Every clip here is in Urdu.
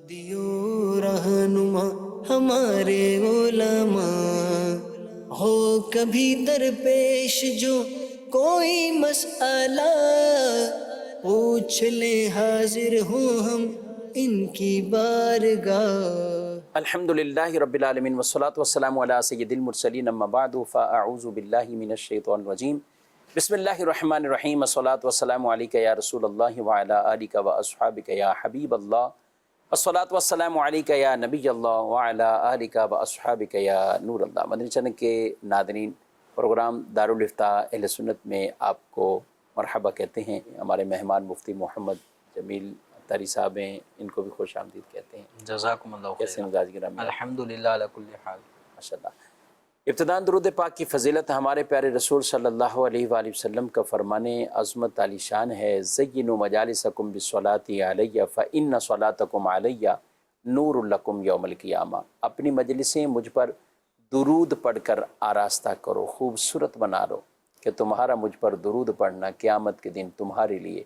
دیو رہنما ہمارے علماء ہو کبھی درپیش جو کوئی مسئلہ پوچھ لیں حاضر ہوں ہم ان کی بارگاہ۔ الحمدللہ رب العالمین والصلاة والسلام علی سید المرسلین اما بعد فاعوذ باللہ من الشیطان الرجیم بسم اللہ الرحمن الرحیم الصلاة والسلام علیکہ یا رسول اللہ وعلی آلکہ واصحابکہ یا حبیب اللہ الصلاة والسلام علیکہ یا نبی اللہ وعلی آلکہ واصحابکہ یا نور اللہ۔ مدنی چینل کے ناظرین، پروگرام دارالافتاء اہل سنت میں آپ کو مرحبا کہتے ہیں۔ ہمارے مہمان مفتی محمد جمیل طاری صاحب ہیں، ان کو بھی خوش آمدید کہتے ہیں۔ جزاکم اللہ خیر۔ کیسے مزاج گرامی؟ الحمدللہ علی کل حال۔ ماشاءاللہ۔ ابتداً درود پاک کی فضیلت ہمارے پیارے رسول صلی اللہ علیہ وآلہ وسلم کا فرمان عظمت عالی شان ہے، زینوا مجالسکم بالصلاۃ علیہ فإن صلاتکم علیہ نور لکم یوم القیامہ۔ اپنی مجلسیں مجھ پر درود پڑھ کر آراستہ کرو، خوبصورت بنا لو کہ تمہارا مجھ پر درود پڑھنا قیامت کے دن تمہارے لیے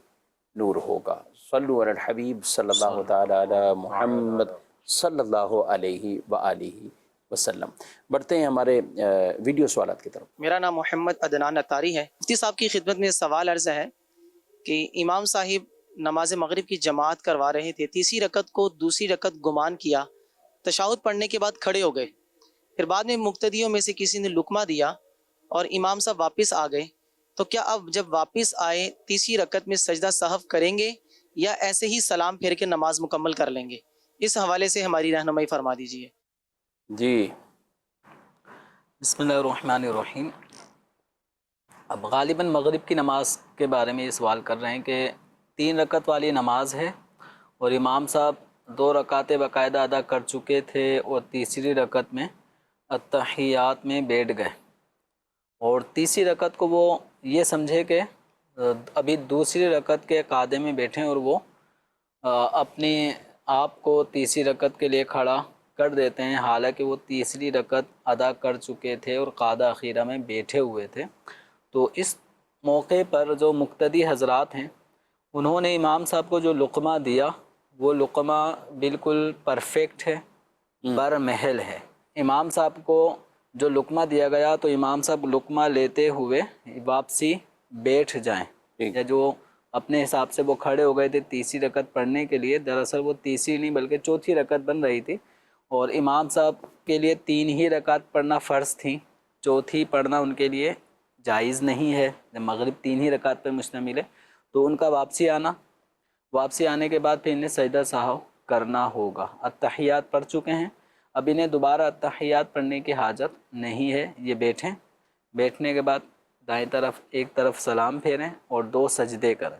نور ہوگا۔ صلو علی الحبیب صلی اللہ تعالی علی محمد صلی اللہ علیہ وآلہ وسلم۔ بڑھتے ہیں ہمارے ویڈیو سوالات کی طرف۔ میرا نام محمد عدنان اتاری ہے۔ مفتی صاحب کی خدمت میں سوال عرض ہے کہ امام صاحب نماز مغرب کی جماعت کروا رہے تھے، تیسری رکعت کو دوسری رکعت گمان کیا، تشہد پڑھنے کے بعد کھڑے ہو گئے، پھر بعد میں مقتدیوں میں سے کسی نے لقمہ دیا اور امام صاحب واپس آ گئے، تو کیا اب جب واپس آئے تیسری رکعت میں سجدہ سہو کریں گے یا ایسے ہی سلام پھیر کے نماز مکمل کر لیں گے؟ اس حوالے سے ہماری رہنمائی فرما دیجیے۔ جی بسم اللہ الرحمن الرحیم۔ اب غالباً مغرب کی نماز کے بارے میں یہ سوال کر رہے ہیں کہ 3 رکعت والی نماز ہے اور امام صاحب 2 رکعتیں باقاعدہ ادا کر چکے تھے اور تیسری رکعت میں التحیات میں بیٹھ گئے، اور تیسری رکعت کو وہ یہ سمجھے کہ ابھی دوسری رکعت کے قاعدے میں بیٹھیں اور وہ اپنے آپ کو تیسری رکعت کے لیے کھڑا کر دیتے ہیں، حالانکہ وہ تیسری رکعت ادا کر چکے تھے اور قاعدہ اخیرہ میں بیٹھے ہوئے تھے۔ تو اس موقع پر جو مقتدی حضرات ہیں انہوں نے امام صاحب کو جو لقمہ دیا وہ لقمہ بالکل پرفیکٹ ہے، برمحل ہے۔ امام صاحب کو جو لقمہ دیا گیا تو امام صاحب لقمہ لیتے ہوئے واپسی بیٹھ جائیں، یا جو اپنے حساب سے وہ کھڑے ہو گئے تھے تیسری رکعت پڑھنے کے لیے، دراصل وہ تیسری نہیں بلکہ چوتھی رکعت بن رہی تھی اور امام صاحب کے لیے 3 ہی رکعت پڑھنا فرض تھیں، چوتھی پڑھنا ان کے لیے جائز نہیں ہے۔ جب مغرب 3 ہی رکعت پر مشتمل ہے تو ان کا واپسی آنے کے بعد پھر انہیں سجدہ سہو کرنا ہوگا۔ التحیات پڑھ چکے ہیں، اب انہیں دوبارہ التحیات پڑھنے کی حاجت نہیں ہے، یہ بیٹھیں، بیٹھنے کے بعد دائیں طرف ایک طرف سلام پھیریں اور 2 سجدے کریں،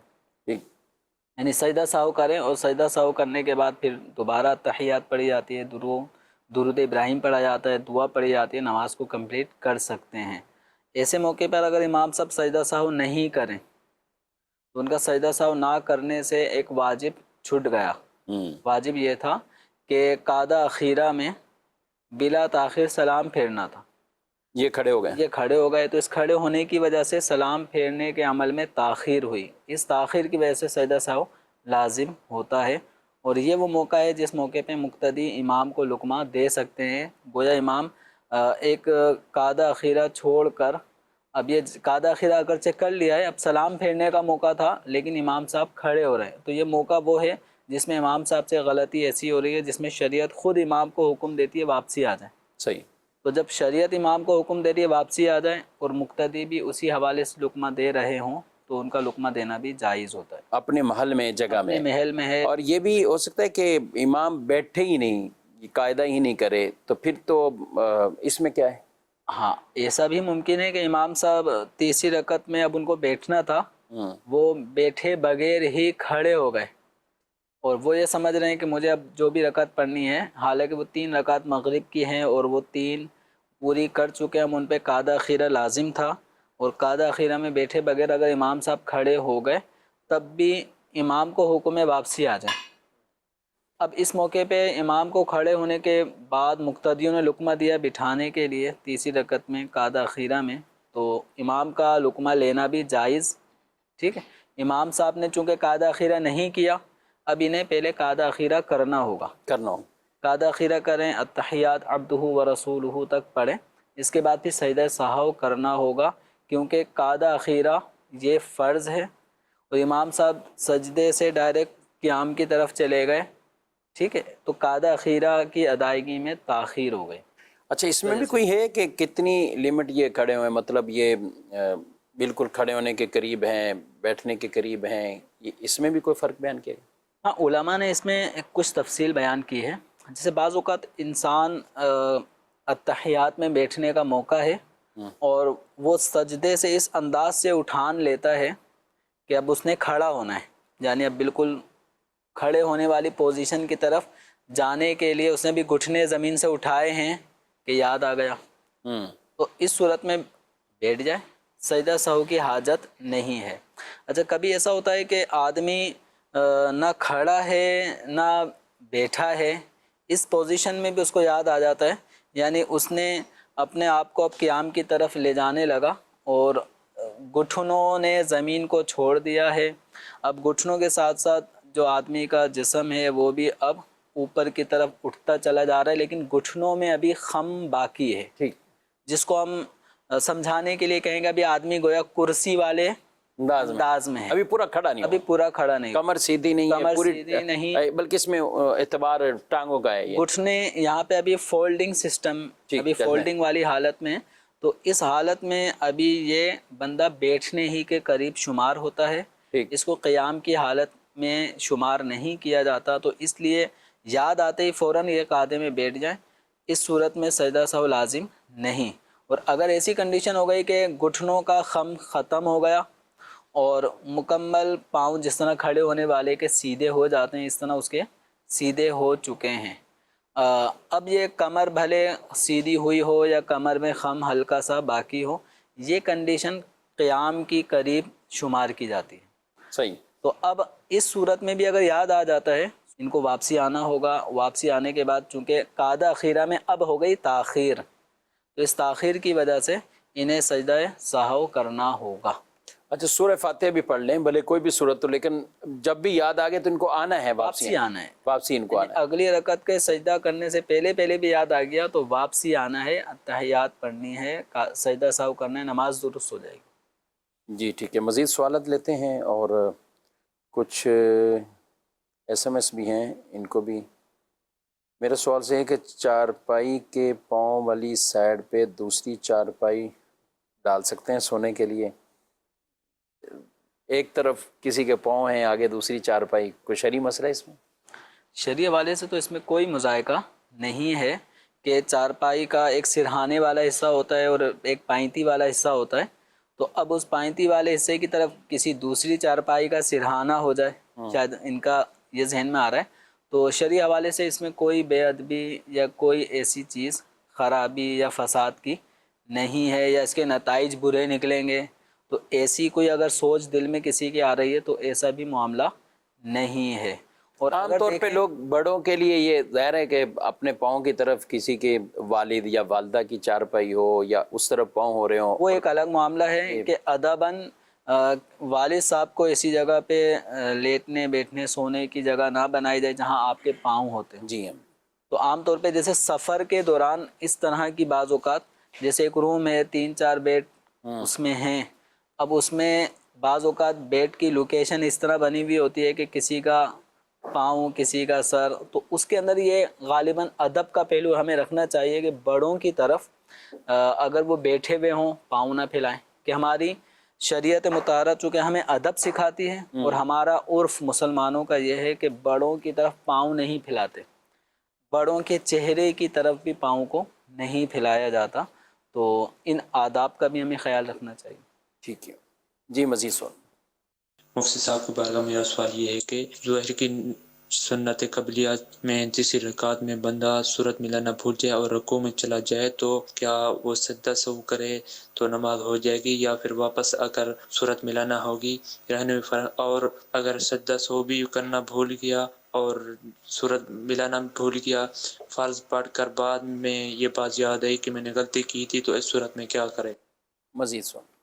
یعنی سجدہ سہو کریں، اور سجدہ سہو کرنے کے بعد پھر دوبارہ التحیات پڑھی جاتی ہے، درود ابراہیم پڑھا جاتا ہے، دعا پڑھی جاتی ہے، نماز کو کمپلیٹ کر سکتے ہیں۔ ایسے موقع پر اگر امام صاحب سجدہ سہو نہیں کریں تو ان کا سجدہ سہو نہ کرنے سے ایک واجب چھٹ گیا۔ واجب یہ تھا کہ قاعدہ اخیرہ میں بلا تاخیر سلام پھیرنا تھا، یہ کھڑے ہو گئے تو اس کھڑے ہونے کی وجہ سے سلام پھیرنے کے عمل میں تاخیر ہوئی، اس تاخیر کی وجہ سے سجدہ سہو لازم ہوتا ہے، اور یہ وہ موقع ہے جس موقع پہ مقتدی امام کو لقمہ دے سکتے ہیں۔ گویا امام ایک قاعدہ اخیرہ چھوڑ کر، اب یہ قاعدہ اخیرہ اگرچہ کر لیا ہے، اب سلام پھیرنے کا موقع تھا لیکن امام صاحب کھڑے ہو رہے ہیں، تو یہ موقع وہ ہے جس میں امام صاحب سے غلطی ایسی ہو رہی ہے جس میں شریعت خود امام کو حکم دیتی ہے واپسی آ جائیں۔ صحیح۔ تو جب شریعت امام کو حکم دے رہی ہے واپسی آ جائیں اور مقتدی بھی اسی حوالے سے لقمہ دے رہے ہوں تو ان کا لقمہ دینا بھی جائز ہوتا ہے، اپنے محل میں، جگہ میں، اپنے محل میں ہے۔ اور یہ بھی ہو سکتا ہے کہ امام بیٹھے ہی نہیں، قاعدہ ہی نہیں کرے، تو پھر تو اس میں کیا ہے؟ ہاں، ایسا بھی ممکن ہے کہ امام صاحب تیسری رکعت میں اب ان کو بیٹھنا تھا، وہ بیٹھے بغیر ہی کھڑے ہو گئے اور وہ یہ سمجھ رہے ہیں کہ مجھے اب جو بھی رکعت پڑھنی ہے، حالانکہ وہ 3 رکعت مغرب کی ہیں اور وہ 3 پوری کر چکے ہیں، ان پہ قاعدہ اخیرہ لازم تھا، اور قاعدہ اخیرہ میں بیٹھے بغیر اگر امام صاحب کھڑے ہو گئے تب بھی امام کو حکم ہے واپسی آ جائیں۔ اب اس موقع پہ امام کو کھڑے ہونے کے بعد مقتدیوں نے لقمہ دیا بٹھانے کے لیے تیسری رکعت میں قاعدہ اخیرہ میں، تو امام کا لقمہ لینا بھی جائز، ٹھیک ہے۔ امام صاحب نے چونکہ قاعدہ اخیرہ نہیں کیا اب انہیں پہلے قاعدہ اخیرہ کرنا ہوگا، کرنا ہو. قاعدہ اخیرہ کریں، التحیات عبدہ و رسولہ تک پڑھیں، اس کے بعد پھر سجدہ سہو کرنا ہوگا، کیونکہ قاعدہ اخیرہ یہ فرض ہے، اور امام صاحب سجدے سے ڈائریکٹ قیام کی طرف چلے گئے، ٹھیک ہے، تو قاعدہ اخیرہ کی ادائیگی میں تاخیر ہو گئی. اچھا اس میں بھی کوئی ہے کہ کتنی لمٹ یہ کھڑے ہوئے، مطلب یہ بالکل کھڑے ہونے کے قریب ہیں، بیٹھنے کے قریب ہیں، اس میں بھی کوئی فرق بیان کیا گیا؟ ہاں، علماء نے اس میں کچھ تفصیل بیان کی ہے. جیسے بعض اوقات انسان التحیات میں بیٹھنے کا موقع ہے اور وہ سجدے سے اس انداز سے اٹھان لیتا ہے کہ اب اس نے کھڑا ہونا ہے، یعنی اب بالکل کھڑے ہونے والی پوزیشن کی طرف جانے کے لیے اس نے بھی گھٹنے زمین سے اٹھائے ہیں کہ یاد آ گیا، تو اس صورت میں بیٹھ جائے، سجدہ سہو کی حاجت نہیں ہے. اچھا کبھی ایسا ہوتا ہے کہ آدمی نہ کھڑا ہے نہ بیٹھا ہے، اس پوزیشن میں بھی اس کو یاد آ جاتا ہے، یعنی اس نے اپنے آپ کو اب قیام کی طرف لے جانے لگا اور گھٹنوں نے زمین کو چھوڑ دیا ہے. اب گھٹنوں کے ساتھ ساتھ جو آدمی کا جسم ہے وہ بھی اب اوپر کی طرف اٹھتا چلا جا رہا ہے، لیکن گھٹنوں میں ابھی خم باقی ہے، ٹھیک، جس کو ہم سمجھانے کے لیے کہیں گے ابھی آدمی گویا کرسی والے انداز میں ہے، ابھی پورا کھڑا نہیں، ابھی پورا کھڑا نہیں، کمر سیدھی نہیں ہے، کمر پوری سیدھی نہیں، بلکہ اس میں اعتبار ٹانگوں کا ہے، یہ گھٹنے یہاں پہ ابھی فولڈنگ سسٹم، ابھی فولڈنگ والی حالت میں، تو اس حالت میں ابھی یہ بندہ بیٹھنے ہی کے قریب شمار ہوتا ہے، اس کو قیام کی حالت میں شمار نہیں کیا جاتا. تو اس لیے یاد آتے ہی فوراً یہ قاعدے میں بیٹھ جائیں، اس صورت میں سجدہ سہو لازم نہیں. اور اگر ایسی کنڈیشن ہو گئی کہ گھٹنوں کا خم ختم ہو گیا اور مکمل پاؤں جس طرح کھڑے ہونے والے کے سیدھے ہو جاتے ہیں اس طرح اس کے سیدھے ہو چکے ہیں، اب یہ کمر بھلے سیدھی ہوئی ہو یا کمر میں خم ہلکا سا باقی ہو، یہ کنڈیشن قیام کی قریب شمار کی جاتی ہے. صحیح. تو اب اس صورت میں بھی اگر یاد آ جاتا ہے ان کو واپسی آنا ہوگا. واپسی آنے کے بعد چونکہ قاعدہ اخیرہ میں اب ہو گئی تاخیر، تو اس تاخیر کی وجہ سے انہیں سجدہ سہو کرنا ہوگا. اچھا سورہ فاتحہ بھی پڑھ لیں، بھلے کوئی بھی سورت ہو، لیکن جب بھی یاد آ گئے تو ان کو آنا ہے، واپسی آنا ہے، واپسی ان کو آنا ہے. اگلی رکعت کے سجدہ کرنے سے پہلے بھی یاد آ گیا تو واپسی آنا ہے، التحیات پڑھنی ہے، سجدہ سہو کرنا ہے، نماز درست ہو جائے گی. جی ٹھیک ہے، مزید سوالات لیتے ہیں اور کچھ ایس ایم ایس بھی ہیں، ان کو بھی. میرا سوال سے ہے کہ چارپائی کے پاؤں والی سائڈ پہ دوسری چارپائی ڈال سکتے ہیں سونے کے لیے؟ ایک طرف کسی کے پاؤں ہیں، آگے دوسری چارپائی، کوئی شرعی مسئلہ ہے اس میں؟ شرعی حوالے سے تو اس میں کوئی مذائقہ نہیں ہے کہ چارپائی کا ایک سرہانے والا حصہ ہوتا ہے اور ایک پائنتی والا حصہ ہوتا ہے، تو اب اس پائنتی والے حصے کی طرف کسی دوسری چارپائی کا سرہانہ ہو جائے، شاید ان کا یہ ذہن میں آ رہا ہے. تو شرعی حوالے سے اس میں کوئی بے ادبی یا کوئی ایسی چیز خرابی یا فساد کی نہیں ہے یا اس کے نتائج برے نکلیں گے، تو ایسی کوئی اگر سوچ دل میں کسی کی آ رہی ہے تو ایسا بھی معاملہ نہیں ہے. اور عام طور پہ لوگ بڑوں کے لیے یہ ظاہر ہے کہ اپنے پاؤں کی طرف کسی کے والد یا والدہ کی چارپائی ہو یا اس طرف پاؤں ہو رہے ہوں، وہ ایک الگ معاملہ ہے کہ ادباً والد صاحب کو ایسی جگہ پہ لیٹنے بیٹھنے سونے کی جگہ نہ بنائی جائے جہاں آپ کے پاؤں ہوتے ہیں. جی ہاں. تو عام طور پہ جیسے سفر کے دوران اس طرح کی بعض اوقات، جیسے ایک روم ہے 3-4 بیڈ اس میں ہیں، اب اس میں بعض اوقات بیڈ کی لوکیشن اس طرح بنی ہوئی ہوتی ہے کہ کسی کا پاؤں کسی کا سر، تو اس کے اندر یہ غالباً ادب کا پہلو ہمیں رکھنا چاہیے کہ بڑوں کی طرف اگر وہ بیٹھے ہوئے ہوں پاؤں نہ پھیلائیں، کہ ہماری شریعت مطہرہ چونکہ ہمیں ادب سکھاتی ہے اور ہمارا عرف مسلمانوں کا یہ ہے کہ بڑوں کی طرف پاؤں نہیں پھیلاتے، بڑوں کے چہرے کی طرف بھی پاؤں کو نہیں پھیلایا جاتا. تو ان آداب کا بھی ہمیں خیال رکھنا چاہیے. ٹھیک ہے جی، مزید سوال. مفتی صاحب کی بارگاہ میں میرا سوال یہ ہے کہ ظہر کی سنت قبلیات میں تیسری رکعت میں بندہ سورت ملانا بھول جائے اور رکوع میں چلا جائے تو کیا وہ سجدہ سہو کرے تو نماز ہو جائے گی یا پھر واپس آ کر سورت ملانا ہوگی؟ اور اگر سجدہ سہو بھی کرنا بھول گیا اور سورت ملانا بھول گیا، فرض پڑھ کر بعد میں یہ بات یاد آئی کہ میں نے غلطی کی تھی، تو اس صورت میں کیا کرے؟ مزید سوال.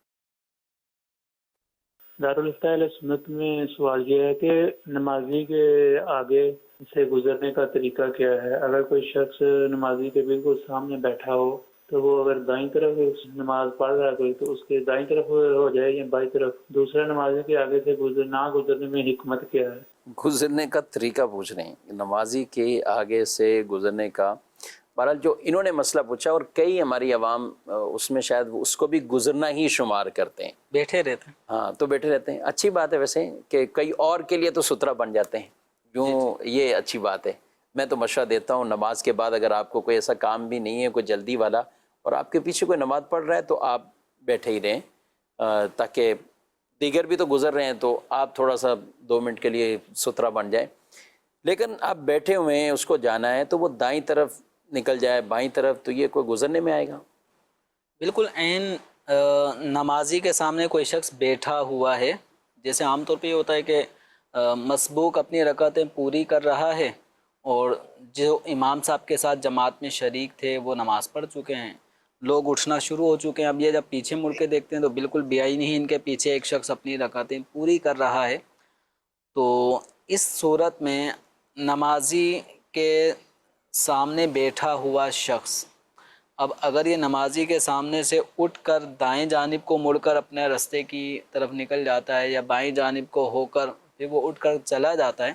دارالفتہ اہل سنت میں سوال یہ ہے کہ نمازی کے آگے سے گزرنے کا طریقہ کیا ہے؟ اگر کوئی شخص نمازی کے بالکل سامنے بیٹھا ہو تو وہ اگر دائیں طرف نماز پڑھ رہا ہے تو اس کے دائیں طرف ہو جائے یا بائیں طرف؟ دوسرے نمازی کے آگے سے نہ گزرنے میں حکمت کیا ہے؟ گزرنے کا طریقہ پوچھ رہے ہیں، نمازی کے آگے سے گزرنے کا۔ بہرحال جو انہوں نے مسئلہ پوچھا، اور کئی ہماری عوام اس میں شاید اس کو بھی گزرنا ہی شمار کرتے ہیں، بیٹھے رہتے ہیں۔ ہاں تو بیٹھے رہتے ہیں۔ اچھی بات ہے ویسے کہ کئی اور کے لیے تو سترا بن جاتے ہیں، یوں یہ اچھی بات ہے۔ میں تو مشورہ دیتا ہوں نماز کے بعد اگر آپ کو کوئی ایسا کام بھی نہیں ہے، کوئی جلدی والا، اور آپ کے پیچھے کوئی نماز پڑھ رہا ہے تو آپ بیٹھے ہی رہیں، تاکہ دیگر بھی تو گزر رہے ہیں تو آپ تھوڑا سا 2 منٹ کے لیے سترا بن جائیں۔ لیکن آپ بیٹھے ہوئے ہیں، اس کو جانا ہے تو وہ دائیں طرف نکل جائے بائیں طرف، تو یہ کوئی گزرنے میں آئے گا؟ بالکل عین نمازی کے سامنے کوئی شخص بیٹھا ہوا ہے، جیسے عام طور پہ یہ ہوتا ہے کہ مسبوق اپنی رکعتیں پوری کر رہا ہے اور جو امام صاحب کے ساتھ جماعت میں شریک تھے وہ نماز پڑھ چکے ہیں، لوگ اٹھنا شروع ہو چکے ہیں۔ اب یہ جب پیچھے مڑ کے دیکھتے ہیں تو بالکل بیائی نہیں، ان کے پیچھے ایک شخص اپنی رکعتیں پوری کر رہا ہے۔ تو اس صورت میں نمازی کے سامنے بیٹھا ہوا شخص اب اگر یہ نمازی کے سامنے سے اٹھ کر دائیں جانب کو مڑ کر اپنے راستے کی طرف نکل جاتا ہے یا بائیں جانب کو ہو کر پھر وہ اٹھ کر چلا جاتا ہے،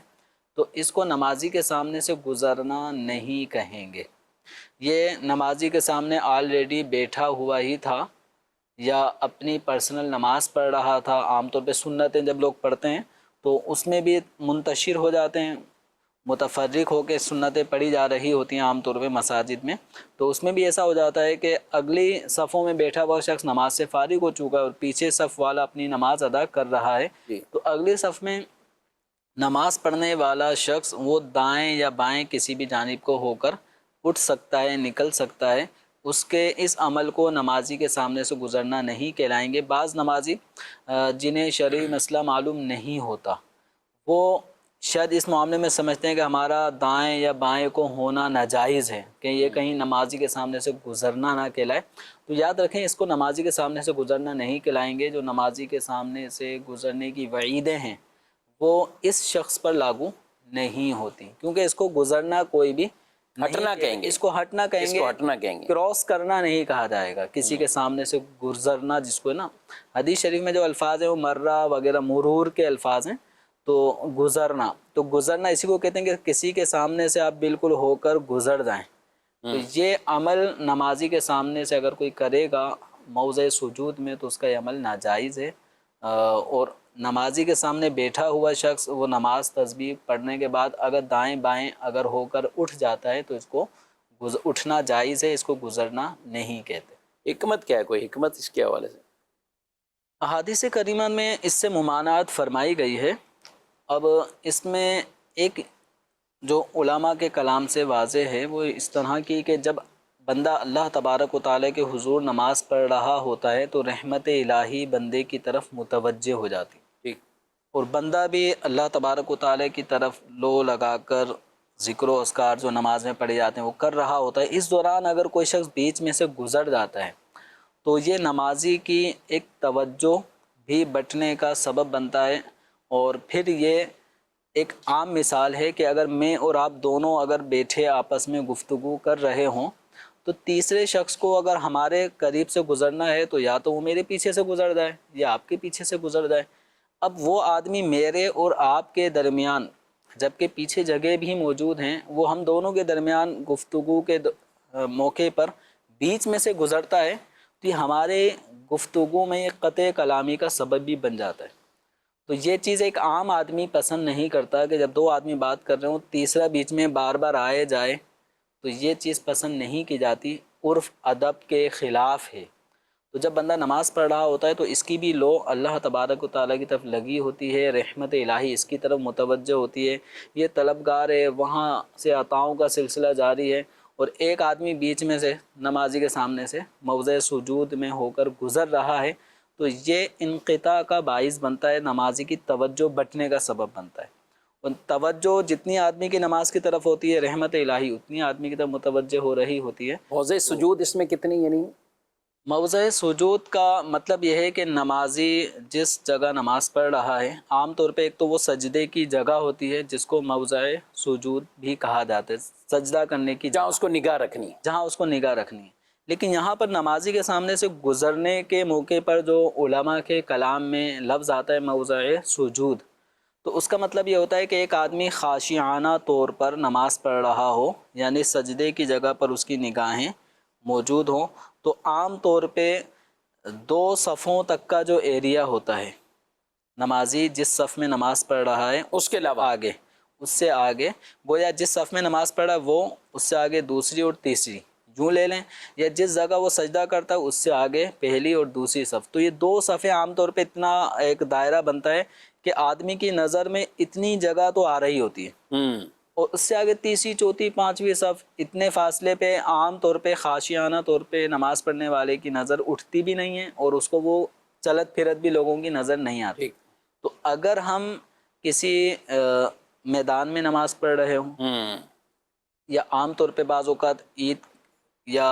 تو اس کو نمازی کے سامنے سے گزرنا نہیں کہیں گے۔ یہ نمازی کے سامنے آلریڈی بیٹھا ہوا ہی تھا یا اپنی پرسنل نماز پڑھ رہا تھا۔ عام طور پہ سنتیں جب لوگ پڑھتے ہیں تو اس میں بھی منتشر ہو جاتے ہیں، متفرق ہو کے سنتیں پڑھی جا رہی ہوتی ہیں عام طور پہ مساجد میں، تو اس میں بھی ایسا ہو جاتا ہے کہ اگلی صفوں میں بیٹھا ہوا شخص نماز سے فارغ ہو چکا ہے اور پیچھے صف والا اپنی نماز ادا کر رہا ہے، تو اگلی صف میں نماز پڑھنے والا شخص وہ دائیں یا بائیں کسی بھی جانب کو ہو کر اٹھ سکتا ہے، نکل سکتا ہے۔ اس کے اس عمل کو نمازی کے سامنے سے گزرنا نہیں کہلائیں گے۔ بعض نمازی جنہیں شرعی مسئلہ معلوم نہیں ہوتا وہ شاید اس معاملے میں سمجھتے ہیں کہ ہمارا دائیں یا بائیں کو ہونا ناجائز ہے، کہ یہ کہیں نمازی کے سامنے سے گزرنا نہ کہلائے۔ تو یاد رکھیں اس کو نمازی کے سامنے سے گزرنا نہیں کہلائیں گے۔ جو نمازی کے سامنے سے گزرنے کی وعیدیں ہیں وہ اس شخص پر لاگو نہیں ہوتی، کیونکہ اس کو گزرنا کوئی بھی ہٹنا کہیں گے، اس کو ہٹنا کہیں گے، ہٹنا کہیں گے، کراس کرنا نہیں کہا جائے گا۔ کسی کے سامنے سے گزرنا جس کو نا حدیث شریف میں جو الفاظ ہیں وہ مرہ وغیرہ مرور کے الفاظ ہیں، تو گزرنا، تو گزرنا اسی کو کہتے ہیں کہ کسی کے سامنے سے آپ بالکل ہو کر گزر جائیں۔ تو یہ عمل نمازی کے سامنے سے اگر کوئی کرے گا موضع سجود میں تو اس کا یہ عمل ناجائز ہے، اور نمازی کے سامنے بیٹھا ہوا شخص وہ نماز تسبیح پڑھنے کے بعد اگر دائیں بائیں اگر ہو کر اٹھ جاتا ہے تو اس کو اٹھنا جائز ہے، اس کو گزرنا نہیں کہتے۔ حکمت کیا ہے؟ کوئی حکمت اس کے حوالے سے؟ احادیث کریمہ میں اس سے ممانعت فرمائی گئی ہے۔ اب اس میں ایک جو علماء کے کلام سے واضح ہے وہ اس طرح کی کہ جب بندہ اللہ تبارک و تعالیٰ کے حضور نماز پڑھ رہا ہوتا ہے تو رحمت الہی بندے کی طرف متوجہ ہو جاتی، اور بندہ بھی اللہ تبارک و تعالیٰ کی طرف لو لگا کر ذکر و اذکار جو نماز میں پڑھے جاتے ہیں وہ کر رہا ہوتا ہے۔ اس دوران اگر کوئی شخص بیچ میں سے گزر جاتا ہے تو یہ نمازی کی ایک توجہ بھی بٹنے کا سبب بنتا ہے، اور پھر یہ ایک عام مثال ہے کہ اگر میں اور آپ دونوں اگر بیٹھے آپس میں گفتگو کر رہے ہوں تو تیسرے شخص کو اگر ہمارے قریب سے گزرنا ہے تو یا تو وہ میرے پیچھے سے گزر جائے یا آپ کے پیچھے سے گزر جائے۔ اب وہ آدمی میرے اور آپ کے درمیان جبکہ پیچھے جگہ بھی موجود ہیں، وہ ہم دونوں کے درمیان گفتگو کے موقع پر بیچ میں سے گزرتا ہے تو یہ ہمارے گفتگو میں ایک قطع کلامی کا سبب بھی بن جاتا ہے۔ تو یہ چیز ایک عام آدمی پسند نہیں کرتا کہ جب 2 آدمی بات کر رہے ہوں تیسرا بیچ میں بار بار آئے جائے، تو یہ چیز پسند نہیں کی جاتی، عرف ادب کے خلاف ہے۔ تو جب بندہ نماز پڑھ رہا ہوتا ہے تو اس کی بھی لو اللہ تبارک و تعالیٰ کی طرف لگی ہوتی ہے، رحمت الہی اس کی طرف متوجہ ہوتی ہے، یہ طلبگار ہے، وہاں سے عطاؤں کا سلسلہ جاری ہے، اور ایک آدمی بیچ میں سے نمازی کے سامنے سے موضع سجود میں ہو کر گزر رہا ہے تو یہ انقطاع کا باعث بنتا ہے، نمازی کی توجہ بٹنے کا سبب بنتا ہے۔ اور توجہ جتنی آدمی کی نماز کی طرف ہوتی ہے رحمت الہی اتنی آدمی کی طرف متوجہ ہو رہی ہوتی ہے۔ موضع سجود اس میں کتنی، یعنی موضع سجود کا مطلب یہ ہے کہ نمازی جس جگہ نماز پڑھ رہا ہے، عام طور پہ ایک تو وہ سجدے کی جگہ ہوتی ہے جس کو موضع سجود بھی کہا جاتا ہے، سجدہ کرنے کی جہاں اس کو نگاہ رکھنی ہے. جہاں اس کو نگاہ رکھنی ہے. لیکن یہاں پر نمازی کے سامنے سے گزرنے کے موقع پر جو علماء کے کلام میں لفظ آتا ہے موضع سجود، تو اس کا مطلب یہ ہوتا ہے کہ ایک آدمی خاشعانہ طور پر نماز پڑھ رہا ہو، یعنی سجدے کی جگہ پر اس کی نگاہیں موجود ہوں. تو عام طور پہ 2 صفوں تک کا جو ایریا ہوتا ہے، نمازی جس صف میں نماز پڑھ رہا ہے اس کے علاوہ آگے، اس سے آگے، گویا جس صف میں نماز پڑھا وہ اس سے آگے دوسری اور تیسری یوں لے لیں، یا جس جگہ وہ سجدہ کرتا ہے اس سے آگے پہلی اور دوسری صف. تو یہ 2 صفیں عام طور پہ اتنا ایک دائرہ بنتا ہے کہ آدمی کی نظر میں اتنی جگہ تو آ رہی ہوتی ہے، اور اس سے آگے تیسری چوتھی پانچویں صف، اتنے فاصلے پہ عام طور پہ خاشعانہ طور پہ نماز پڑھنے والے کی نظر اٹھتی بھی نہیں ہے، اور اس کو وہ چلت پھرت بھی لوگوں کی نظر نہیں آتی. تو اگر ہم کسی میدان میں نماز پڑھ رہے ہوں، یا عام طور پہ بعض اوقات عید یا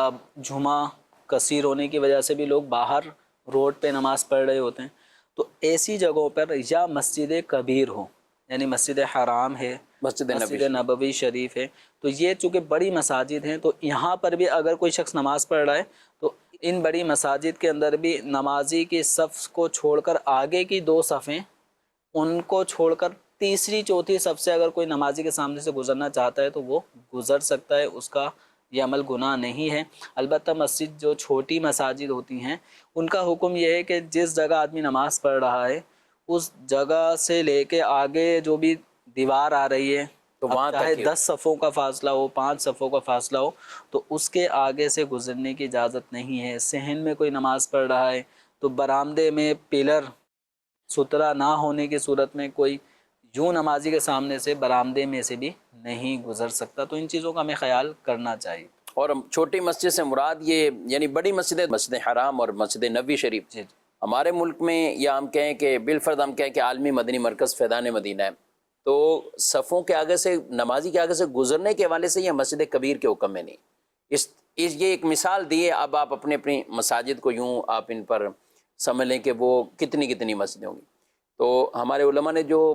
جمعہ کثیر ہونے کی وجہ سے بھی لوگ باہر روڈ پہ نماز پڑھ رہے ہوتے ہیں، تو ایسی جگہوں پر یا مسجد کبیر ہو، یعنی مسجد حرام ہے، مسجد نبوی شریف ہے، تو یہ چونکہ بڑی مساجد ہیں، تو یہاں پر بھی اگر کوئی شخص نماز پڑھ رہا ہے تو ان بڑی مساجد کے اندر بھی نمازی کی صف کو چھوڑ کر آگے کی 2 صفیں، ان کو چھوڑ کر تیسری چوتھی صف سے اگر کوئی نمازی کے سامنے سے گزرنا چاہتا ہے تو وہ گزر سکتا ہے، اس کا یہ عمل گناہ نہیں ہے. البتہ مسجد جو چھوٹی مساجد ہوتی ہیں ان کا حکم یہ ہے کہ جس جگہ آدمی نماز پڑھ رہا ہے اس جگہ سے لے کے آگے جو بھی دیوار آ رہی ہے، تو وہاں چاہے تک 10 صفوں کا فاصلہ ہو، 5 صفوں کا فاصلہ ہو، تو اس کے آگے سے گزرنے کی اجازت نہیں ہے. صحن میں کوئی نماز پڑھ رہا ہے تو برآمدے میں پلر ستھرا نہ ہونے کی صورت میں کوئی یوں نمازی کے سامنے سے برآمدے میں سے بھی نہیں گزر سکتا. تو ان چیزوں کا ہمیں خیال کرنا چاہیے. اور چھوٹی مسجد سے مراد یہ یعنی بڑی مسجد، مسجد حرام اور مسجد نبوی شریف. جی ہمارے ملک میں یا ہم کہیں کہ بالفرض ہم کہیں کہ عالمی مدنی مرکز فیضان مدینہ ہے، تو صفوں کے آگے سے نمازی کے آگے سے گزرنے کے حوالے سے یہ مسجد کبیر کے حکم میں نہیں. یہ ایک مثال دی ہے. اب آپ اپنی مساجد کو یوں آپ ان پر سمجھ لیں کہ وہ کتنی مسجدیں ہوں گی. تو ہمارے علماء نے جو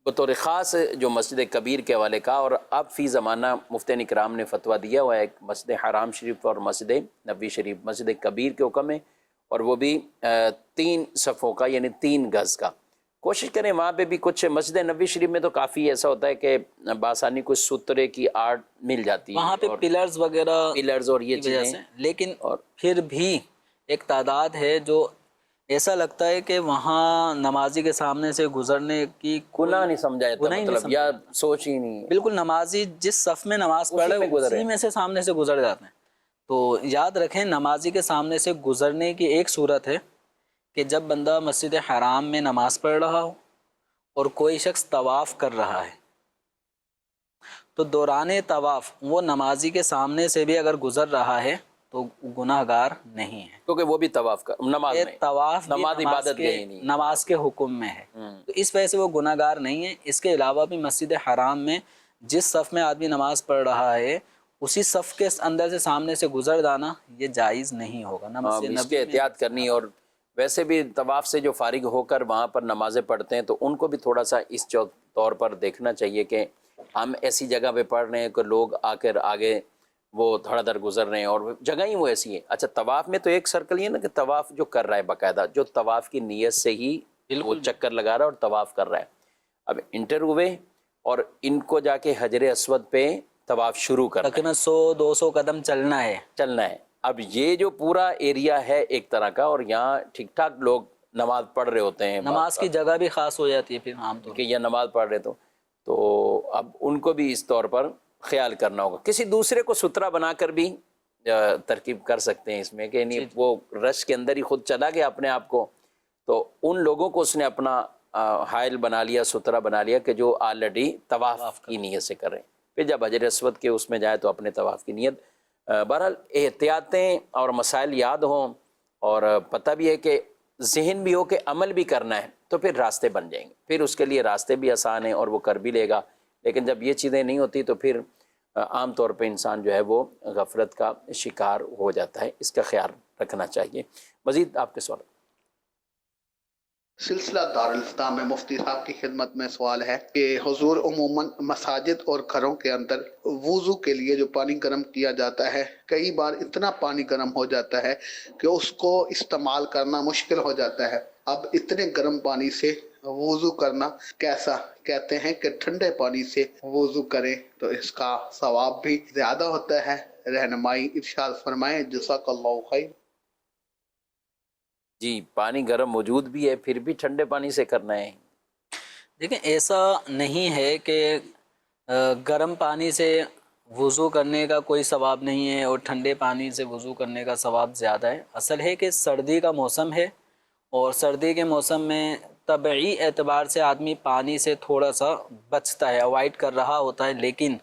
بطور خاص جو مسجد کبیر کے حوالے کا، اور اب فی زمانہ مفتیان کرام نے فتویٰ دیا ہوا ہے ایک مسجد حرام شریف اور مسجد نبوی شریف، مسجد کبیر کے حکم ہے، اور وہ بھی 3 صفوں کا یعنی 3 گز کا. کوشش کریں وہاں پہ بھی کچھ. مسجد نبوی شریف میں تو کافی ایسا ہوتا ہے کہ بآسانی کچھ سترے کی آرٹ مل جاتی ہے، وہاں پہ اور پلرز وغیرہ پلرز اور یہ چیزیں، لیکن اور پھر بھی ایک تعداد ہے جو ایسا لگتا ہے کہ وہاں نمازی کے سامنے سے گزرنے کی گناہ نہیں سمجھا جاتا، گناہ ہی نہیں مطلب سمجھا یا سوچ ہی نہیں. بالکل نمازی جس صف میں نماز پڑھ رہے میں ہیں گزر اسی میں سے سامنے سے گزر جاتے ہیں. تو یاد رکھیں نمازی کے سامنے سے گزرنے کی ایک صورت ہے کہ جب بندہ مسجد حرام میں نماز پڑھ رہا ہو اور کوئی شخص طواف کر رہا ہے، تو دوران طواف وہ نمازی کے سامنے سے بھی اگر گزر رہا ہے تو گناہ گار نہیں ہے، کیونکہ وہ بھی طواف کا نماز یہ میں طواف بھی نماز عبادت گئی نہیں. نماز کے حکم میں ہے، تو اس وجہ سے وہ گناہ گار نہیں ہے. اس کے علاوہ بھی مسجد حرام میں جس صف میں آدمی نماز پڑھ رہا ہے اسی صف کے اندر سے سامنے سے گزر جانا یہ جائز نہیں ہوگا. اس کی احتیاط کرنی. اور ویسے بھی طواف سے جو فارغ ہو کر وہاں پر نمازیں پڑھتے ہیں تو ان کو بھی تھوڑا سا اس طور پر دیکھنا چاہیے کہ ہم ایسی جگہ پہ پڑھ رہے ہیں کہ لوگ آ کر آگے وہ دھڑ دھڑ گزر رہے ہیں اور جگہ ہی وہ ایسی ہے. اچھا طواف میں تو ایک سرکل یہ نا کہ طواف جو کر رہا ہے باقاعدہ جو طواف کی نیت سے ہی وہ چکر لگا رہا ہے اور طواف کر رہا ہے. اب انٹر ہوئے اور ان کو جا کے حجر اسود پہ طواف شروع کرنا ہے، تقریباً 100-200 قدم چلنا ہے. اب یہ جو پورا ایریا ہے ایک طرح کا، اور یہاں ٹھیک ٹھاک لوگ نماز پڑھ رہے ہوتے ہیں، نماز کی جگہ بھی خاص ہو جاتی ہے پھر عام طور کہ یہ نماز پڑھ رہے تو اب ان کو بھی اس طور پر خیال کرنا ہوگا. کسی دوسرے کو ستھرا بنا کر بھی ترکیب کر سکتے ہیں اس میں کہ نہیں وہ رش کے اندر ہی خود چلا گیا اپنے آپ کو، تو ان لوگوں کو اس نے اپنا حائل بنا لیا، ستھرا بنا لیا کہ جو آلریڈی طواف کی نیت سے کر رہے ہیں. پھر جب حجر اسود کے اس میں جائے تو اپنے طواف کی نیت. بہرحال احتیاطیں اور مسائل یاد ہوں اور پتہ بھی ہے کہ ذہن بھی ہو کہ عمل بھی کرنا ہے تو پھر راستے بن جائیں گے. پھر اس کے لیے راستے بھی آسان ہیں اور وہ کر بھی لے گا. لیکن جب یہ چیزیں نہیں ہوتی تو پھر عام طور پہ انسان جو ہے وہ غفلت کا شکار ہو جاتا ہے. اس کا خیال رکھنا چاہیے۔ مزید آپ کے سوال۔ سلسلہ دارالاسلام میں مفتی صاحب کی خدمت میں سوال ہے کہ حضور عموماً مساجد اور گھروں کے اندر وضو کے لیے جو پانی گرم کیا جاتا ہے، کئی بار اتنا پانی گرم ہو جاتا ہے کہ اس کو استعمال کرنا مشکل ہو جاتا ہے۔ اب اتنے گرم پانی سے وضو کرنا کیسا؟ کہتے ہیں کہ ٹھنڈے پانی سے وضو کریں تو اس کا ثواب بھی زیادہ ہوتا ہے۔ رہنمائی ارشاد فرمائیں، جزاک اللہ خیر۔ جی، پانی گرم موجود بھی ہے پھر بھی ٹھنڈے پانی سے کرنا ہے؟ دیکھیں، ایسا نہیں ہے کہ گرم پانی سے وضو کرنے کا کوئی ثواب نہیں ہے اور ٹھنڈے پانی سے وضو کرنے کا ثواب زیادہ ہے۔ اصل ہے کہ سردی کا موسم ہے اور سردی کے موسم میں طبعی اعتبار سے آدمی پانی سے تھوڑا سا بچتا ہے، اوائڈ کر رہا ہوتا ہے، لیکن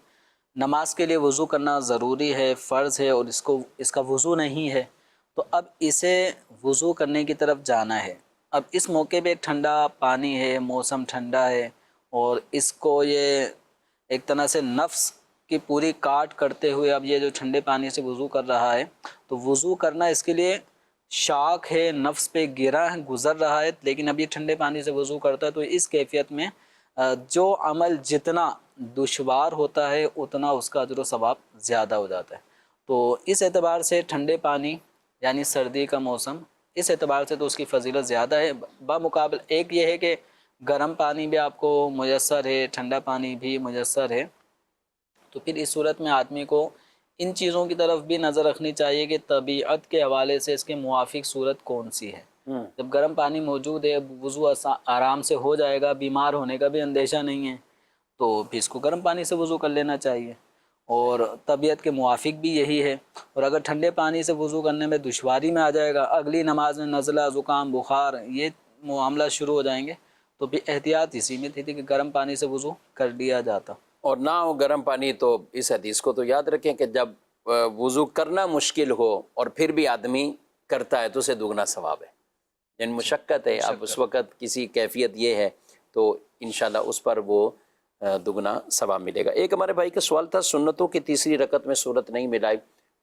نماز کے لیے وضو کرنا ضروری ہے، فرض ہے، اور اس کا وضو نہیں ہے تو اب اسے وضو کرنے کی طرف جانا ہے۔ اب اس موقع پہ ٹھنڈا پانی ہے، موسم ٹھنڈا ہے اور اس کو یہ ایک طرح سے نفس کی پوری کاٹ کرتے ہوئے اب یہ جو ٹھنڈے پانی سے وضو کر رہا ہے تو وضو کرنا اس کے لیے شاک ہے، نفس پہ گرا ہے، گزر رہا ہے، لیکن اب یہ ٹھنڈے پانی سے وضو کرتا ہے تو اس کیفیت میں جو عمل جتنا دشوار ہوتا ہے اتنا اس کا اجر و ثواب زیادہ ہو جاتا ہے۔ تو اس اعتبار سے ٹھنڈے پانی یعنی سردی کا موسم، اس اعتبار سے تو اس کی فضیلت زیادہ ہے بمقابل ایک یہ ہے کہ گرم پانی بھی آپ کو میسر ہے، ٹھنڈا پانی بھی میسر ہے، تو پھر اس صورت میں آدمی کو ان چیزوں کی طرف بھی نظر رکھنی چاہیے کہ طبیعت کے حوالے سے اس کے موافق صورت کون سی ہے۔ جب گرم پانی موجود ہے، وضو آرام سے ہو جائے گا، بیمار ہونے کا بھی اندیشہ نہیں ہے، تو پھر اس کو گرم پانی سے وضو کر لینا چاہیے، اور طبیعت کے موافق بھی یہی ہے۔ اور اگر ٹھنڈے پانی سے وضو کرنے میں دشواری میں آ جائے گا، اگلی نماز میں نزلہ، زکام، بخار یہ معاملہ شروع ہو جائیں گے، تو پھر احتیاط اسی میں تھی کہ گرم پانی سے وضو کر لیا جاتا۔ اور نہ ہو گرم پانی تو اس حدیث کو تو یاد رکھیں کہ جب وضو کرنا مشکل ہو اور پھر بھی آدمی کرتا ہے تو اسے دگنا ثواب ہے، یعنی مشقت ہے، اب اس وقت کسی کیفیت یہ ہے تو انشاءاللہ اس پر وہ دگنا ثواب ملے گا۔ ایک ہمارے بھائی کا سوال تھا، سنتوں کی تیسری رکعت میں سورت نہیں ملائی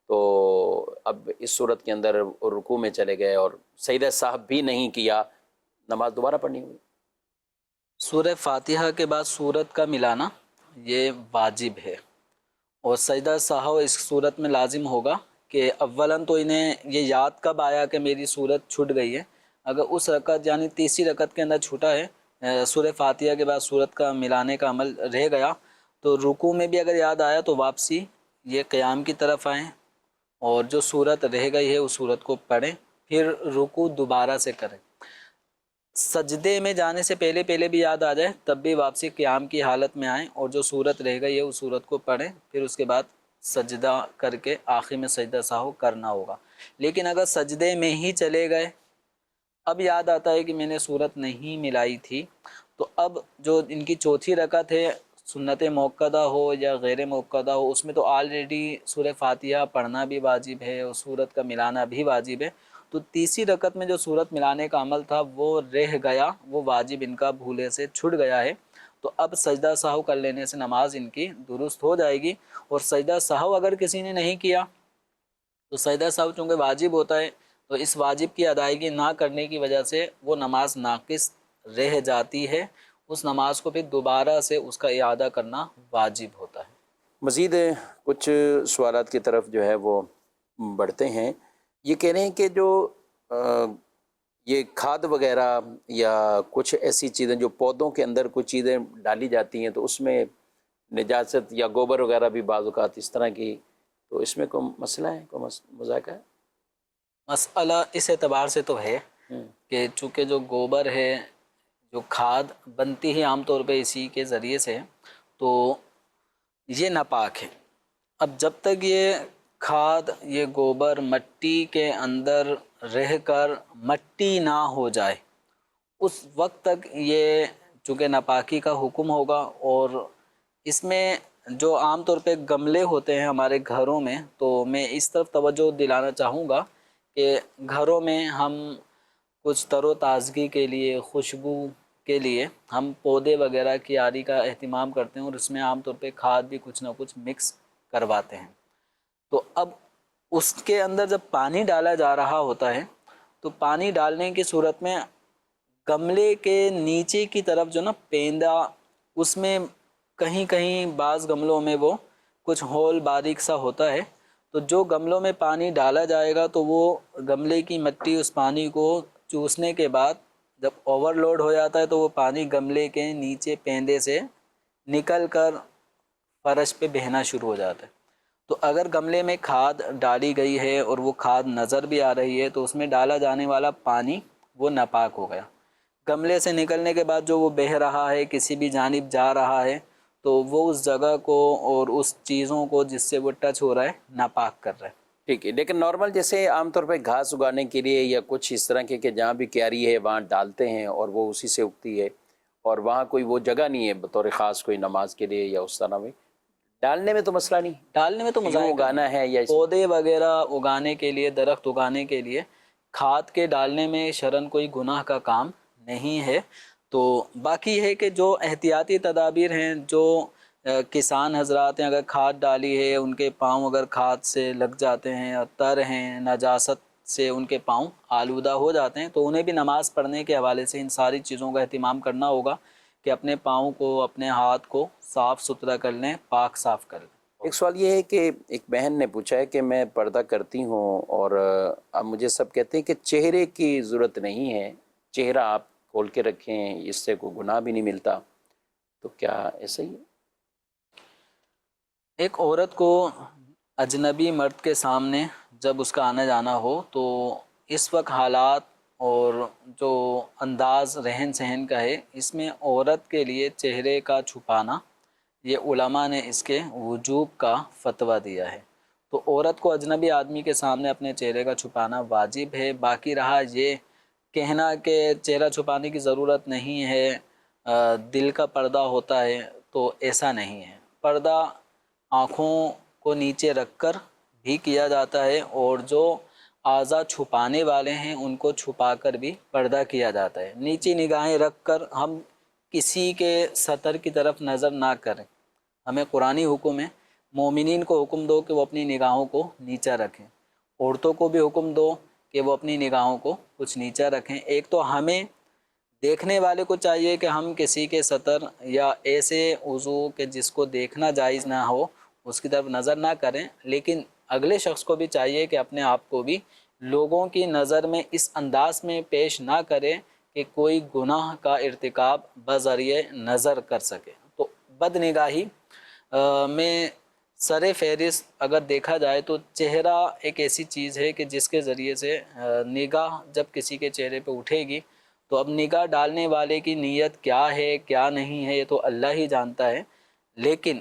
تو اب اس صورت کے اندر رکوع میں چلے گئے اور سجدہ صاحب بھی نہیں کیا، نماز دوبارہ پڑھنی ہوئی؟ سورہ فاتحہ کے بعد سورت کا ملانا یہ واجب ہے، اور سجدہ سہو اس صورت میں لازم ہوگا کہ اولاً تو انہیں یہ یاد کب آیا کہ میری صورت چھٹ گئی ہے۔ اگر اس رکعت یعنی تیسری رکعت کے اندر چھوٹا ہے، سورہ فاتحہ کے بعد سورت کا ملانے کا عمل رہ گیا، تو رکوع میں بھی اگر یاد آیا تو واپسی یہ قیام کی طرف آئیں اور جو صورت رہ گئی ہے اس صورت کو پڑھیں، پھر رکوع دوبارہ سے کریں۔ سجدے میں جانے سے پہلے بھی یاد آ جائے تب بھی واپسی قیام کی حالت میں آئیں اور جو صورت رہ گئی ہے اس صورت کو پڑھیں، پھر اس کے بعد سجدہ کر کے آخر میں سجدہ سہو کرنا ہوگا۔ لیکن اگر سجدے میں ہی چلے گئے، اب یاد آتا ہے کہ میں نے صورت نہیں ملائی تھی، تو اب جو ان کی چوتھی رکعت ہے، سنت موقدہ ہو یا غیر موقدہ ہو، اس میں تو آلریڈی سورہ فاتحہ پڑھنا بھی واجب ہے اور صورت کا ملانا بھی واجب ہے، تو تیسری رکعت میں جو صورت ملانے کا عمل تھا وہ رہ گیا، وہ واجب ان کا بھولے سے چھٹ گیا ہے، تو اب سجدہ سہو کر لینے سے نماز ان کی درست ہو جائے گی۔ اور سجدہ سہو اگر کسی نے نہیں کیا تو سجدہ سہو چونکہ واجب ہوتا ہے تو اس واجب کی ادائیگی نہ کرنے کی وجہ سے وہ نماز ناقص رہ جاتی ہے، اس نماز کو پھر دوبارہ سے اس کا اعادہ کرنا واجب ہوتا ہے۔ مزید کچھ سوالات کی طرف جو ہے وہ بڑھتے ہیں۔ یہ کہہ رہے ہیں کہ جو یہ کھاد وغیرہ یا کچھ ایسی چیزیں جو پودوں کے اندر کچھ چیزیں ڈالی جاتی ہیں تو اس میں نجاست یا گوبر وغیرہ بھی بعض اوقات اس طرح کی، تو اس میں کوئی مسئلہ ہے، کوئی مذائقہ ہے؟ مسئلہ اس اعتبار سے تو ہے کہ چونکہ جو گوبر ہے، جو کھاد بنتی ہی عام طور پہ اسی کے ذریعے سے، تو یہ ناپاک ہے۔ اب جب تک یہ کھاد، یہ گوبر مٹی کے اندر رہ کر مٹی نہ ہو جائے اس وقت تک یہ چونکہ ناپاکی کا حکم ہوگا۔ اور اس میں جو عام طور پہ گملے ہوتے ہیں ہمارے گھروں میں، تو میں اس طرف توجہ دلانا چاہوں گا کہ گھروں میں ہم کچھ تر و تازگی کے لیے، خوشبو کے لیے ہم پودے وغیرہ کی آری کا اہتمام کرتے ہیں اور اس میں عام طور پہ کھاد بھی کچھ نہ کچھ مکس کرواتے ہیں۔ تو اب اس کے اندر جب پانی ڈالا جا رہا ہوتا ہے تو پانی ڈالنے کی صورت میں گملے کے نیچے کی طرف جو نا پیندا، اس میں کہیں کہیں بعض گملوں میں وہ کچھ ہول باریک سا ہوتا ہے، تو جو گملوں میں پانی ڈالا جائے گا تو وہ گملے کی مٹی اس پانی کو چوسنے کے بعد جب اوور لوڈ ہو جاتا ہے تو وہ پانی گملے کے نیچے پیندے سے نکل کر فرش پہ بہنا شروع ہو جاتا ہے۔ تو اگر گملے میں کھاد ڈالی گئی ہے اور وہ کھاد نظر بھی آ رہی ہے تو اس میں ڈالا جانے والا پانی وہ ناپاک ہو گیا۔ گملے سے نکلنے کے بعد جو وہ بہہ رہا ہے، کسی بھی جانب جا رہا ہے، تو وہ اس جگہ کو اور اس چیزوں کو جس سے وہ ٹچ ہو رہا ہے ناپاک کر رہا ہے۔ ٹھیک ہے، لیکن نارمل جیسے عام طور پہ گھاس اگانے کے لیے یا کچھ اس طرح کے کہ جہاں بھی کیاری ہے وہاں ڈالتے ہیں اور وہ اسی سے اگتی ہے، اور وہاں کوئی وہ جگہ نہیں ہے بطور خاص کوئی نماز کے لیے یا اس طرح میں ڈالنے میں تو مسئلہ نہیں، ڈالنے میں تو یوں اگانا ہے یا پودے وغیرہ اگانے کے لیے، درخت اگانے کے لیے کھاد کے ڈالنے میں شرعاً کوئی گناہ کا کام نہیں ہے۔ تو باقی ہے کہ جو احتیاطی تدابیر ہیں، جو کسان حضرات ہیں، اگر کھاد ڈالی ہے، ان کے پاؤں اگر کھاد سے لگ جاتے ہیں اور تر ہیں، نجاست سے ان کے پاؤں آلودہ ہو جاتے ہیں، تو انہیں بھی نماز پڑھنے کے حوالے سے ان ساری چیزوں کا اہتمام کرنا ہوگا کہ اپنے پاؤں کو، اپنے ہاتھ کو صاف ستھرا کر لیں، پاک صاف کر لیں۔ ایک سوال یہ ہے کہ ایک بہن نے پوچھا ہے کہ میں پردہ کرتی ہوں اور اب مجھے سب کہتے ہیں کہ چہرے کی ضرورت نہیں ہے، چہرہ آپ کھول کے رکھیں، اس سے کوئی گناہ بھی نہیں ملتا، تو کیا ایسا ہی ہے؟ ایک عورت کو اجنبی مرد کے سامنے جب اس کا آنا جانا ہو تو اس وقت حالات اور جو انداز رہن سہن کا ہے، اس میں عورت کے لیے چہرے کا چھپانا، یہ علماء نے اس کے وجوب کا فتویٰ دیا ہے۔ تو عورت کو اجنبی آدمی کے سامنے اپنے چہرے کا چھپانا واجب ہے۔ باقی رہا یہ کہنا کہ چہرہ چھپانے کی ضرورت نہیں ہے، دل کا پردہ ہوتا ہے، تو ایسا نہیں ہے۔ پردہ آنکھوں کو نیچے رکھ کر بھی کیا جاتا ہے، اور جو اعضاء چھپانے والے ہیں ان کو چھپا کر بھی پردہ کیا جاتا ہے۔ نیچی نگاہیں رکھ کر ہم کسی کے سطر کی طرف نظر نہ کریں۔ ہمیں قرآنی حکم ہے، مومنین کو حکم دو کہ وہ اپنی نگاہوں کو نیچا رکھیں، عورتوں کو بھی حکم دو کہ وہ اپنی نگاہوں کو کچھ نیچا رکھیں۔ ایک تو ہمیں دیکھنے والے کو چاہیے کہ ہم کسی کے سطر یا ایسے عضو کہ جس کو دیکھنا جائز نہ ہو اس کی طرف نظر نہ کریں، لیکن اگلے شخص کو بھی چاہیے کہ اپنے آپ کو بھی لوگوں کی نظر میں اس انداز میں پیش نہ کرے کہ کوئی گناہ کا ارتکاب بذریعہ نظر کر سکے۔ تو بد نگاہی میں سر فہرست اگر دیکھا جائے تو چہرہ ایک ایسی چیز ہے کہ جس کے ذریعے سے نگاہ جب کسی کے چہرے پہ اٹھے گی تو اب نگاہ ڈالنے والے کی نیت کیا ہے کیا نہیں ہے یہ تو اللہ ہی جانتا ہے، لیکن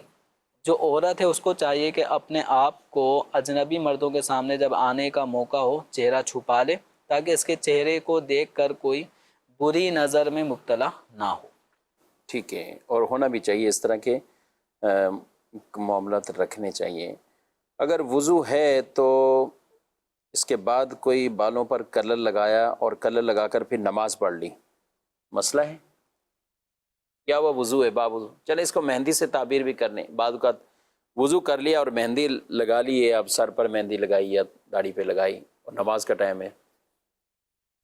جو عورت ہے اس کو چاہیے کہ اپنے آپ کو اجنبی مردوں کے سامنے جب آنے کا موقع ہو چہرہ چھپا لے تاکہ اس کے چہرے کو دیکھ کر کوئی بری نظر میں مبتلا نہ ہو۔ ٹھیک ہے، اور ہونا بھی چاہیے، اس طرح کے معاملات رکھنے چاہیے۔ اگر وضو ہے تو اس کے بعد کوئی بالوں پر کلر لگایا اور کلر لگا کر پھر نماز پڑھ لی، مسئلہ ہے کیا وہ وضو ہے باوضو؟ چلے اس کو مہندی سے تعبیر بھی کرنے، بعض اوقات وضو کر لیا اور مہندی لگا لی ہے، اب سر پر مہندی لگائی یا داڑھی پہ لگائی اور نماز کا ٹائم ہے،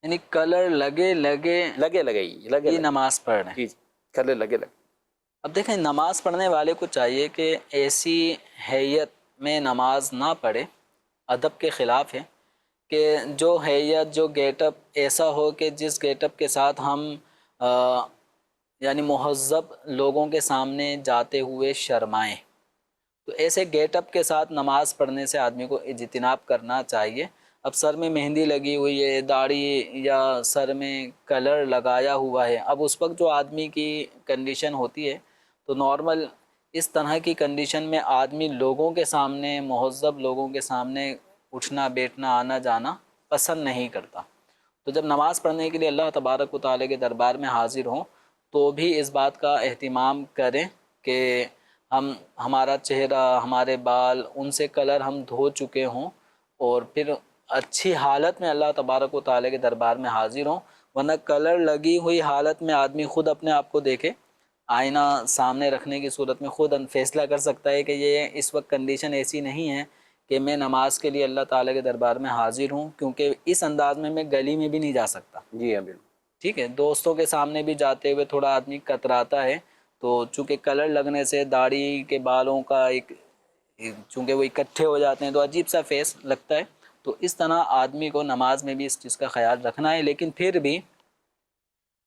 یعنی کلر لگے لگے نماز پڑھ رہے ہیں۔ جی کلر لگے اب دیکھیں نماز پڑھنے والے کو چاہیے کہ ایسی حیت میں نماز نہ پڑھے، ادب کے خلاف ہے کہ جو حیت جو گیٹ اپ ایسا ہو کہ جس گیٹ اپ کے ساتھ ہم یعنی مہذب لوگوں کے سامنے جاتے ہوئے شرمائیں، تو ایسے گیٹ اپ کے ساتھ نماز پڑھنے سے آدمی کو اجتناب کرنا چاہیے۔ اب سر میں مہندی لگی ہوئی ہے، داڑھی یا سر میں کلر لگایا ہوا ہے، اب اس وقت جو آدمی کی کنڈیشن ہوتی ہے تو نارمل اس طرح کی کنڈیشن میں آدمی لوگوں کے سامنے، مہذب لوگوں کے سامنے اٹھنا بیٹھنا آنا جانا پسند نہیں کرتا۔ تو جب نماز پڑھنے کے لیے اللہ تبارک و تعالیٰ کے دربار میں حاضر ہوں تو بھی اس بات کا اہتمام کریں کہ ہمارا چہرہ، ہمارے بال، ان سے کلر ہم دھو چکے ہوں اور پھر اچھی حالت میں اللہ تبارک و تعالیٰ کے دربار میں حاضر ہوں، ورنہ کلر لگی ہوئی حالت میں آدمی خود اپنے آپ کو دیکھے، آئینہ سامنے رکھنے کی صورت میں خود فیصلہ کر سکتا ہے کہ یہ اس وقت کنڈیشن ایسی نہیں ہے کہ میں نماز کے لیے اللہ تعالیٰ کے دربار میں حاضر ہوں، کیونکہ اس انداز میں گلی میں بھی نہیں جا سکتا. جی ہاں بالکل. ٹھیک ہے، دوستوں کے سامنے بھی جاتے ہوئے تھوڑا آدمی کتراتا ہے، تو چونکہ کلر لگنے سے داڑھی کے بالوں کا چونکہ وہ اکٹھے ہو جاتے ہیں تو عجیب سا فیس لگتا ہے. تو اس طرح آدمی کو نماز میں بھی اس چیز کا خیال رکھنا ہے. لیکن پھر بھی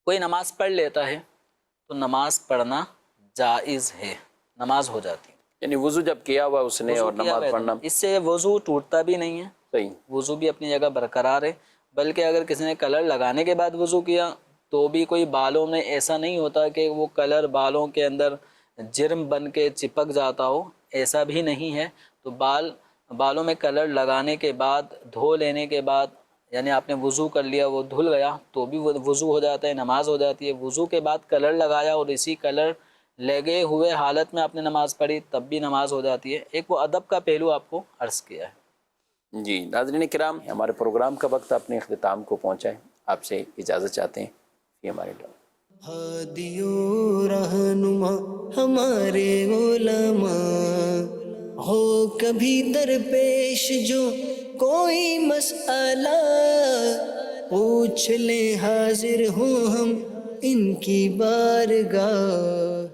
کوئی نماز پڑھ لیتا ہے تو نماز پڑھنا جائز ہے، نماز ہو جاتی ہے. یعنی وضو جب کیا ہوا اس نے اور نماز پڑھنا، اس سے وضو ٹوٹتا بھی نہیں ہے، صحیح، وضو بھی اپنی جگہ برقرار ہے. بلکہ اگر کسی نے کلر لگانے کے بعد وضو کیا تو بھی کوئی بالوں میں ایسا نہیں ہوتا کہ وہ کلر بالوں کے اندر جرم بن کے چپک جاتا ہو، ایسا بھی نہیں ہے. تو بالوں میں کلر لگانے کے بعد دھو لینے کے بعد، یعنی آپ نے وضو کر لیا وہ دھل گیا تو بھی وضو ہو جاتا ہے، نماز ہو جاتی ہے. وضو کے بعد کلر لگایا اور اسی کلر لگے ہوئے حالت میں آپ نے نماز پڑھی تب بھی نماز ہو جاتی ہے. ایک وہ ادب کا پہلو آپ کو عرض کیا ہے. جی ناظرین کرام، ہمارے پروگرام کا وقت اپنے اختتام کو پہنچا ہے، آپ سے اجازت چاہتے ہیں. یہ ہمارے لوگ ہادیو رہنما ہمارے علماء، ہو کبھی درپیش جو کوئی مسئلہ، پوچھ لیں حاضر ہوں ہم ان کی بارگاہ.